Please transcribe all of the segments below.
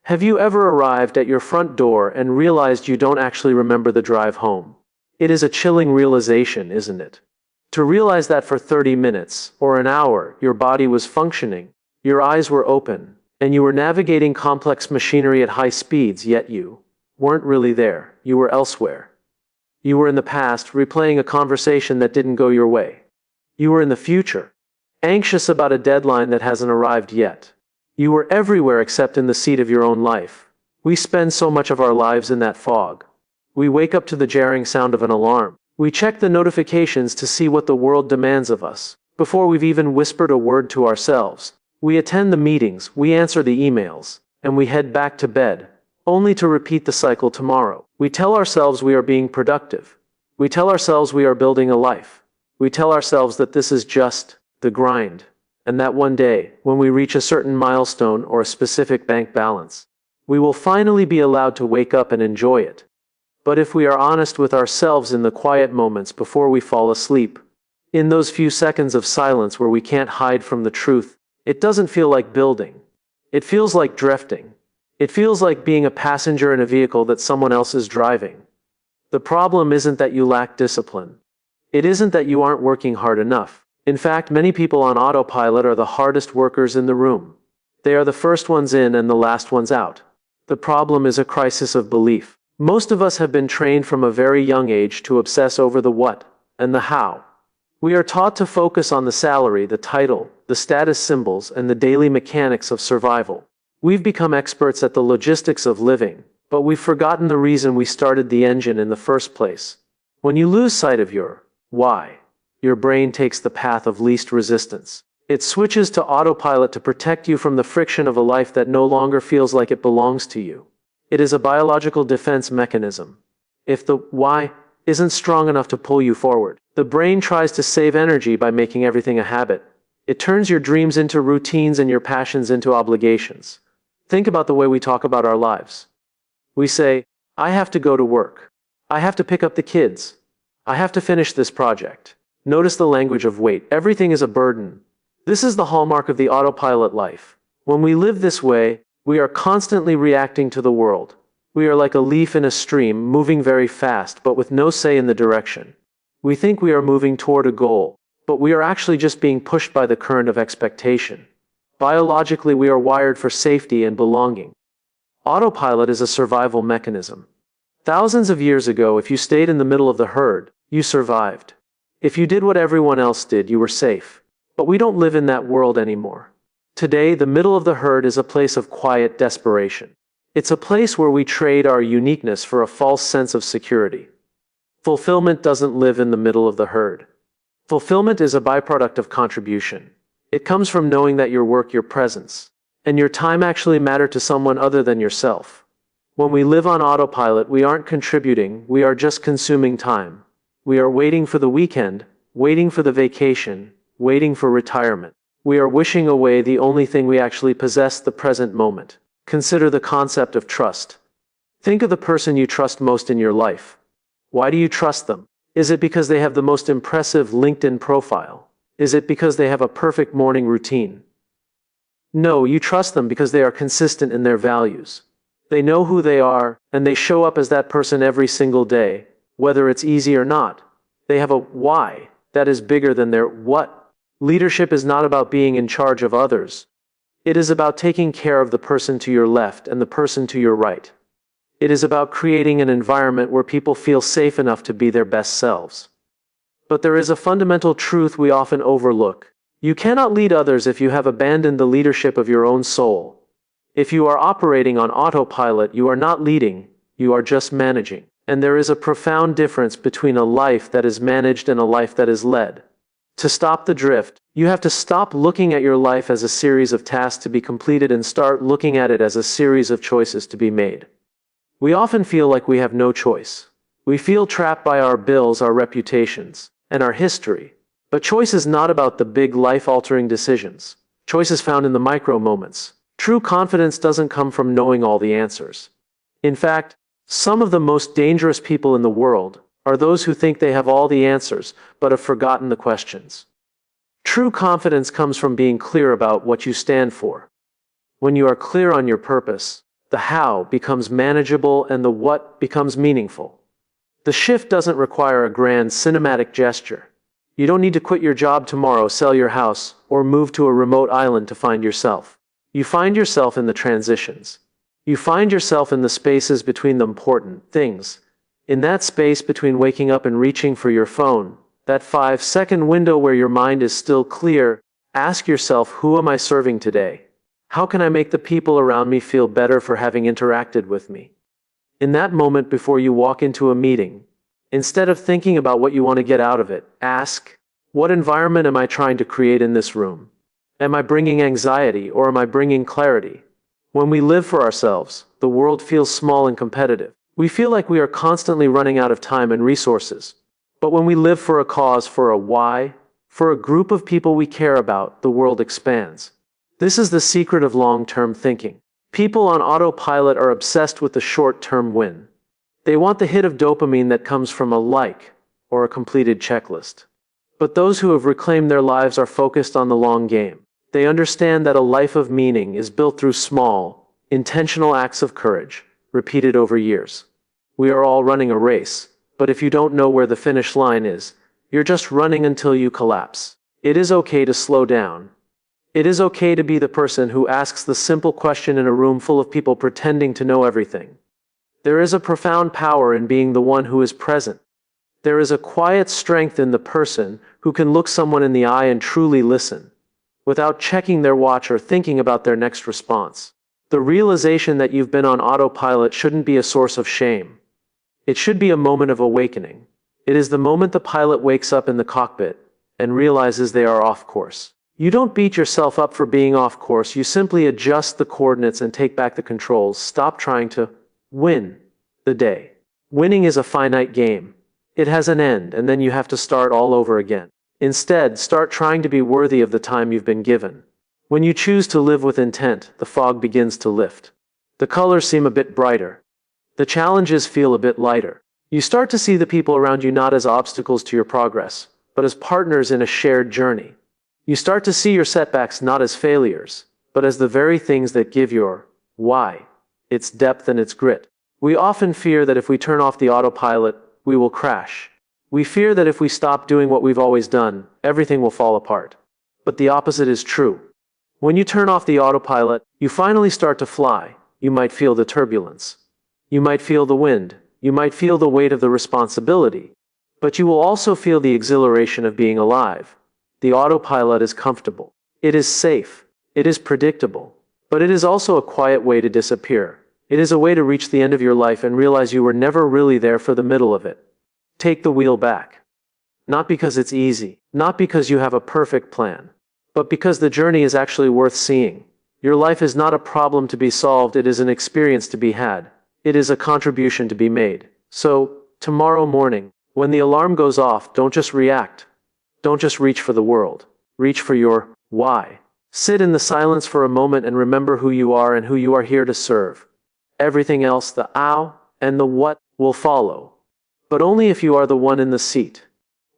Have you ever arrived at your front door and realized you don't actually remember the drive home? It is a chilling realization, isn't it? To realize that for 30 minutes, or an hour, your body was functioning, your eyes were open, and you were navigating complex machinery at high speeds, yet you weren't really there, you were elsewhere. You were in the past, replaying a conversation that didn't go your way. You were in the future, anxious about a deadline that hasn't arrived yet. You were everywhere except in the seat of your own life. We spend so much of our lives in that fog. We wake up to the jarring sound of an alarm. We check the notifications to see what the world demands of us, before we've even whispered a word to ourselves. We attend the meetings, we answer the emails, and we head back to bed, only to repeat the cycle tomorrow. We tell ourselves we are being productive. We tell ourselves we are building a life. We tell ourselves that this is just the grind, and that one day, when we reach a certain milestone or a specific bank balance, we will finally be allowed to wake up and enjoy it. But if we are honest with ourselves in the quiet moments before we fall asleep, in those few seconds of silence where we can't hide from the truth, it doesn't feel like building. It feels like drifting. It feels like being a passenger in a vehicle that someone else is driving. The problem isn't that you lack discipline. It isn't that you aren't working hard enough. In fact, many people on autopilot are the hardest workers in the room. They are the first ones in and the last ones out. The problem is a crisis of belief. Most of us have been trained from a very young age to obsess over the what and the how. We are taught to focus on the salary, the title, the status symbols, and the daily mechanics of survival. We've become experts at the logistics of living, but we've forgotten the reason we started the engine in the first place. When you lose sight of your why, your brain takes the path of least resistance. It switches to autopilot to protect you from the friction of a life that no longer feels like it belongs to you. It is a biological defense mechanism. If the why isn't strong enough to pull you forward, the brain tries to save energy by making everything a habit. It turns your dreams into routines and your passions into obligations. Think about the way we talk about our lives. We say, I have to go to work. I have to pick up the kids. I have to finish this project. Notice the language of weight. Everything is a burden. This is the hallmark of the autopilot life. When we live this way, we are constantly reacting to the world. We are like a leaf in a stream, moving very fast, but with no say in the direction. We think we are moving toward a goal, but we are actually just being pushed by the current of expectation. Biologically, we are wired for safety and belonging. Autopilot is a survival mechanism. Thousands of years ago, if you stayed in the middle of the herd, you survived. If you did what everyone else did, you were safe. But we don't live in that world anymore. Today, the middle of the herd is a place of quiet desperation. It's a place where we trade our uniqueness for a false sense of security. Fulfillment doesn't live in the middle of the herd. Fulfillment is a byproduct of contribution. It comes from knowing that your work, your presence, and your time actually matter to someone other than yourself. When we live on autopilot, we aren't contributing, we are just consuming time. We are waiting for the weekend, waiting for the vacation, waiting for retirement. We are wishing away the only thing we actually possess, the present moment. Consider the concept of trust. Think of the person you trust most in your life. Why do you trust them? Is it because they have the most impressive LinkedIn profile? Is it because they have a perfect morning routine? No, you trust them because they are consistent in their values. They know who they are, and they show up as that person every single day, whether it's easy or not. They have a why that is bigger than their what. Leadership is not about being in charge of others. It is about taking care of the person to your left and the person to your right. It is about creating an environment where people feel safe enough to be their best selves. But there is a fundamental truth we often overlook. You cannot lead others if you have abandoned the leadership of your own soul. If you are operating on autopilot, you are not leading, you are just managing. And there is a profound difference between a life that is managed and a life that is led. To stop the drift, you have to stop looking at your life as a series of tasks to be completed and start looking at it as a series of choices to be made. We often feel like we have no choice. We feel trapped by our bills, our reputations, and our history. But choice is not about the big life-altering decisions. Choice is found in the micro moments. True confidence doesn't come from knowing all the answers. In fact, some of the most dangerous people in the world are those who think they have all the answers, but have forgotten the questions. True confidence comes from being clear about what you stand for. When you are clear on your purpose, The how becomes manageable and the what becomes meaningful. The shift doesn't require a grand cinematic gesture. You don't need to quit your job tomorrow, sell your house, or move to a remote island to find yourself. You find yourself in the transitions. You find yourself in the spaces between the important things. In that space between waking up and reaching for your phone, that 5-second window where your mind is still clear, ask yourself, who am I serving today? How can I make the people around me feel better for having interacted with me? In that moment before you walk into a meeting, instead of thinking about what you want to get out of it, ask, what environment am I trying to create in this room? Am I bringing anxiety or am I bringing clarity? When we live for ourselves, the world feels small and competitive. We feel like we are constantly running out of time and resources. But when we live for a cause, for a why, for a group of people we care about, the world expands. This is the secret of long-term thinking. People on autopilot are obsessed with the short-term win. They want the hit of dopamine that comes from a like or a completed checklist. But those who have reclaimed their lives are focused on the long game. They understand that a life of meaning is built through small, intentional acts of courage, repeated over years. We are all running a race, but if you don't know where the finish line is, you're just running until you collapse. It is okay to slow down. It is okay to be the person who asks the simple question in a room full of people pretending to know everything. There is a profound power in being the one who is present. There is a quiet strength in the person who can look someone in the eye and truly listen, without checking their watch or thinking about their next response. The realization that you've been on autopilot shouldn't be a source of shame. It should be a moment of awakening. It is the moment the pilot wakes up in the cockpit and realizes they are off course. You don't beat yourself up for being off course, you simply adjust the coordinates and take back the controls. Stop trying to win the day. Winning is a finite game. It has an end, and then you have to start all over again. Instead, start trying to be worthy of the time you've been given. When you choose to live with intent, the fog begins to lift. The colors seem a bit brighter. The challenges feel a bit lighter. You start to see the people around you not as obstacles to your progress, but as partners in a shared journey. You start to see your setbacks not as failures, but as the very things that give your why its depth and its grit. We often fear that if we turn off the autopilot, we will crash. We fear that if we stop doing what we've always done, everything will fall apart. But the opposite is true. When you turn off the autopilot, you finally start to fly. You might feel the turbulence. You might feel the wind. You might feel the weight of the responsibility. But you will also feel the exhilaration of being alive. The autopilot is comfortable. It is safe. It is predictable. But it is also a quiet way to disappear. It is a way to reach the end of your life and realize you were never really there for the middle of it. Take the wheel back. Not because it's easy, not because you have a perfect plan, but because the journey is actually worth seeing. Your life is not a problem to be solved, it is an experience to be had. It is a contribution to be made. So, tomorrow morning, when the alarm goes off, don't just react. Don't just reach for the world. Reach for your why. Sit in the silence for a moment and remember who you are and who you are here to serve. Everything else, the how and the what, will follow. But only if you are the one in the seat.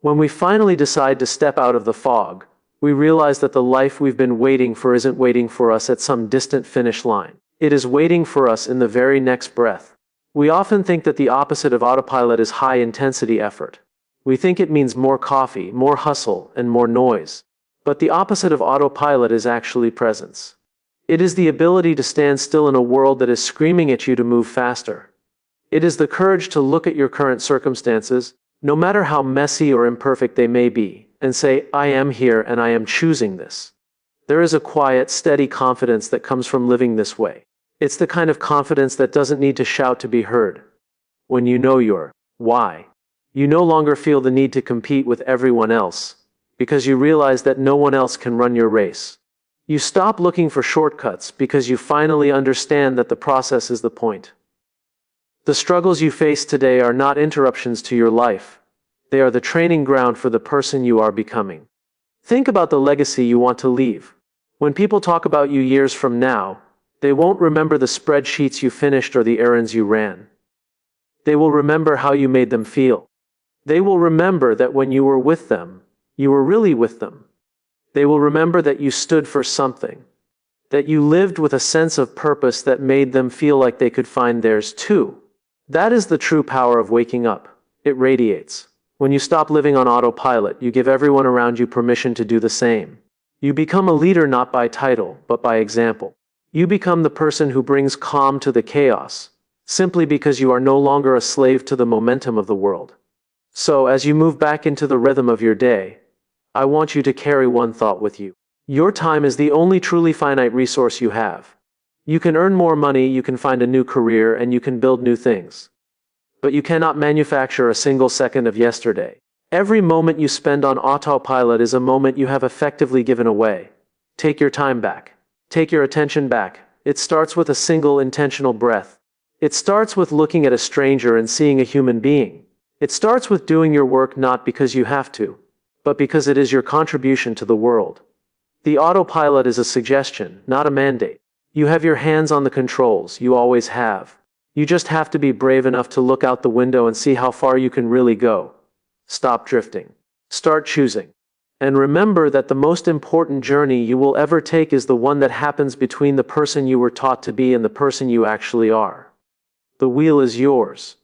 When we finally decide to step out of the fog, we realize that the life we've been waiting for isn't waiting for us at some distant finish line. It is waiting for us in the very next breath. We often think that the opposite of autopilot is high-intensity effort. We think it means more coffee, more hustle, and more noise. But the opposite of autopilot is actually presence. It is the ability to stand still in a world that is screaming at you to move faster. It is the courage to look at your current circumstances, no matter how messy or imperfect they may be, and say, I am here and I am choosing this. There is a quiet, steady confidence that comes from living this way. It's the kind of confidence that doesn't need to shout to be heard. When you know your why, you no longer feel the need to compete with everyone else, because you realize that no one else can run your race. You stop looking for shortcuts because you finally understand that the process is the point. The struggles you face today are not interruptions to your life. They are the training ground for the person you are becoming. Think about the legacy you want to leave. When people talk about you years from now, they won't remember the spreadsheets you finished or the errands you ran. They will remember how you made them feel. They will remember that when you were with them, you were really with them. They will remember that you stood for something. That you lived with a sense of purpose that made them feel like they could find theirs too. That is the true power of waking up. It radiates. When you stop living on autopilot, you give everyone around you permission to do the same. You become a leader not by title, but by example. You become the person who brings calm to the chaos, simply because you are no longer a slave to the momentum of the world. So, as you move back into the rhythm of your day, I want you to carry one thought with you. Your time is the only truly finite resource you have. You can earn more money, you can find a new career, and you can build new things. But you cannot manufacture a single second of yesterday. Every moment you spend on autopilot is a moment you have effectively given away. Take your time back. Take your attention back. It starts with a single intentional breath. It starts with looking at a stranger and seeing a human being. It starts with doing your work not because you have to, but because it is your contribution to the world. The autopilot is a suggestion, not a mandate. You have your hands on the controls, you always have. You just have to be brave enough to look out the window and see how far you can really go. Stop drifting. Start choosing. And remember that the most important journey you will ever take is the one that happens between the person you were taught to be and the person you actually are. The wheel is yours.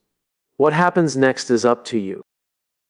What happens next is up to you.